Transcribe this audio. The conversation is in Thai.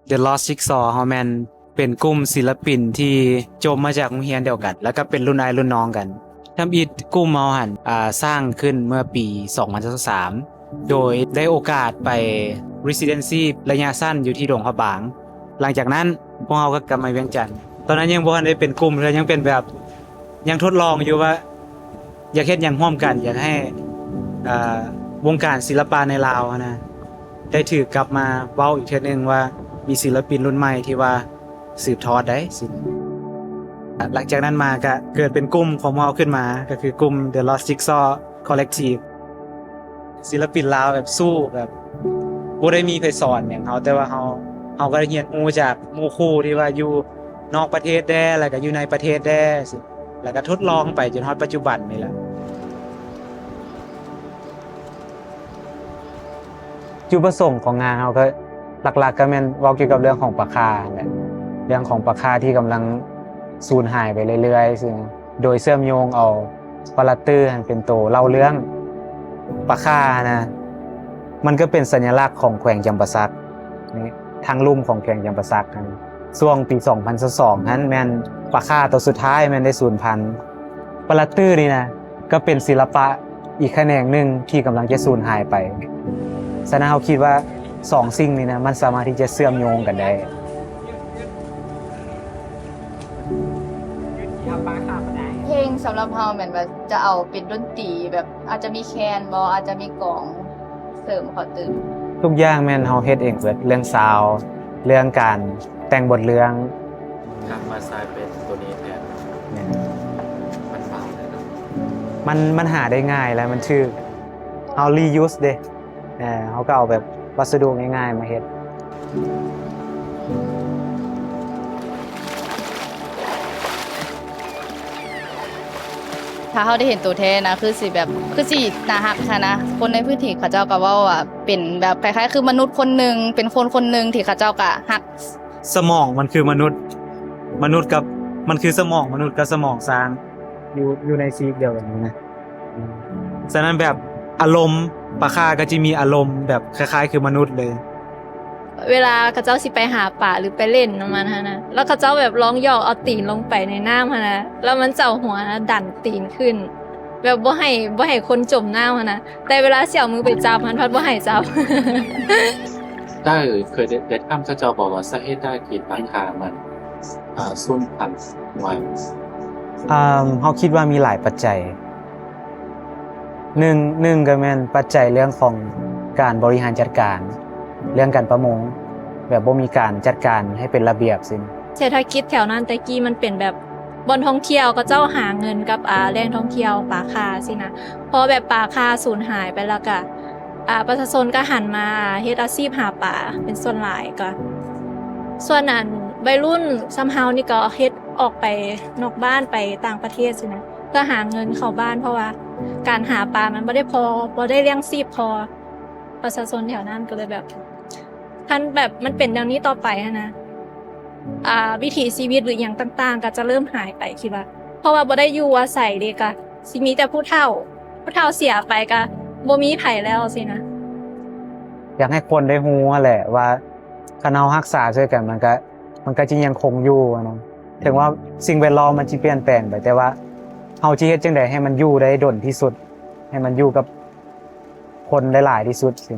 The Lost Jigsaw เฮาแม่นเป็นกลุ่มศิลปินที่จบมาจากโรงเรียนเดียวกัน แล้วก็เป็นรุ่นอ้ายรุ่นน้องกันทำอิฐกลุ่มเฮาหั่นสร้างขึ้นเมื่อปี 2023 โดยได้โอกาสไป Residency ระยะสั้นอยู่ที่ดงพระบาง หลังจากนั้นพวกเฮาก็กลับมาเวียงจันทน์ตอนนั้นยังบ่ทันได้เป็นกลุ่มเลยยังเป็นแบบยังทดลองอยู่ว่าอยากเฮ็ดหยังร่วมกันอยากให้วงการศิลปะในลาวนะได้ถือกลับมาเว้าอีกเทื่อนึงว่ามีศิลปินรุ่นใหม่ที่ว่าสืบทอดได้หลังจากนั้นมาก็เกิดเป็นกลุ่มของเราขึ้นมาก็คือกลุ่ม The Lost Jigsaw Collective ศิลปินลาวแบบสู้แบบบ่ได้มีใครสอนหยังเฮาแต่ว่าเฮาก็ได้เรียนรู้จากหมู่คู่ที่ว่าอยู่นอกประเทศแด้แล้วก็อยู่ในประเทศแด้สิแล้วก็ทดลองไปจนฮอดปัจจุบันนี่แหละจุดประสงค์ของงานเฮาก็หลักๆก็แม่นเว้าเกี่ยวกับเรื่องของปลาคาแหละเรื่องของปลาคาที่กำลังสูญหายไปเรื่อยๆซึ่งโดยเชื่อมโยงเอาปลาตื้อให้เป็นโตเล่าเรื่องปลาคานะมันก็เป็นสัญลักษณ์ของแขวงจำปาสักนี่ทางลุ่มของแขวงจำปาสักนั่นช่วงปี 2022นั้นแม่นปลาคาตัวสุดท้ายแม่นได้สูญพันธุ์ปลาตื้อนี่นะก็เป็นศิลปะอีกแขนงหนึงที่กำลังจะสูญหายไปฉะนั้นเฮาคิดว่า2สิ่งนี้นะมันสามารถที่จะเชื่อมโยงกันได้เพลงสำหรับเฮาแม่นว่าจะเอาเป็นดนตรีแบบอาจจะมีแคนบ่อาจจะมีกลองเสริมเข้าตึมทุกอย่างแม่นเฮาเฮ็ดเองเบิดเรื่องซาวด์เรื่องการแต่งบทเรื่องการมาสายเป็นตัวนี้แทนมันเบาเลยนะมันหาได้ง่ายแล้วมันชื่อเฮา reuse เด้เฮาก็เอาแบบวัสดุง่ายๆมาเฮ็ดถ้าเฮาได้เห็นตัวแท้นะคือสิแบบคือสิน่ารักค่ะนะคนในพื้นที่เขาเจ้าก็เว้าว่าเป็นแบบคล้ายๆคือมนุษย์คนหนึงเป็นคนคนหนึงที่เขาเจ้าก็รักสมองมันคือมนุษย์กับมันคือสมองมนุษย์กับสมองสร้างอยู่ในซีกเดียวกันนะฉะนั้นแบบอารมณ์ปลาคาก็จะมีอารมณ์แบบคล้ายๆคือมนุษย์เลยเวลาเขาเจ้าสิไปหาป่าหรือไปเล่นนำมันหั่นนะแล้วเขาเจ้าแบบร้องย่อเอาตีนลงไปในน้ำหั่นนะแล้วมันเจ้าหัวนะดันตีนขึ้นแบบบ่ให้คนจมน้ำหั่นนะแต่เวลาสิเอามือไปจับมันพัดบ่ให้จับ ได้เคยได้ถามเขาเจ้าบอกว่าสาเหตุใดที่ปลาคามันสูญพันธุ์ไว้เฮาคิดว่ามีหลายปัจจัยหนึ่งก็แม่นปัจจัยเรื่องของการบริหารจัดการเรื่องการประมงแบบบ่มีการจัดการให้เป็นระเบียบซิเศรษฐกิจแถวนั้นแต่กี้มันเป็นแบบบ่อนท่องเที่ยวก็เจ้าหาเงินกับแหล่งท่องเที่ยวปลาคาสินะพอแบบปลาคาสูญหายไปแล้วก็ประชาชนก็หันมาเฮ็ดอาชีพหาปลาเป็นส่วนหลายก็ส่วนนั้นวัยรุ่นซัมเฮานี่ก็เฮ็ดออกไปนอกบ้านไปต่างประเทศสินะเพื่อหาเงินเข้าบ้านเพราะว่าการหาปลามันบ่ได้พอบ่ได้เลี้ยงชีพพอประชาชนแถวนั้นก็เลยแบบท่านแบบมันเป็นอย่างนี้ต่อไปนะวิถีชีวิตหรืออย่างต่างๆก็จะเริ่มหายไปคิดว่าเพราะว่าบ่ได้อยู่อาศัยเด็กก็สิมีแต่ผู้เฒ่าเสียไปก็บ่มีไผแล้วสินะอยากให้คนได้ฮู้แหละว่าคันเฮารักษาช่วยกันมันก็จะยังคงอยู่นะถึงว่าสิ่งแวดล้อมมันสิเปลี่ยนแปลงไปแต่ว่าเฮาสิเฮ็ดจังได๋ให้มันอยู่ได้ดนที่สุดให้มันอยู่กับคนหลายๆที่สุดสิ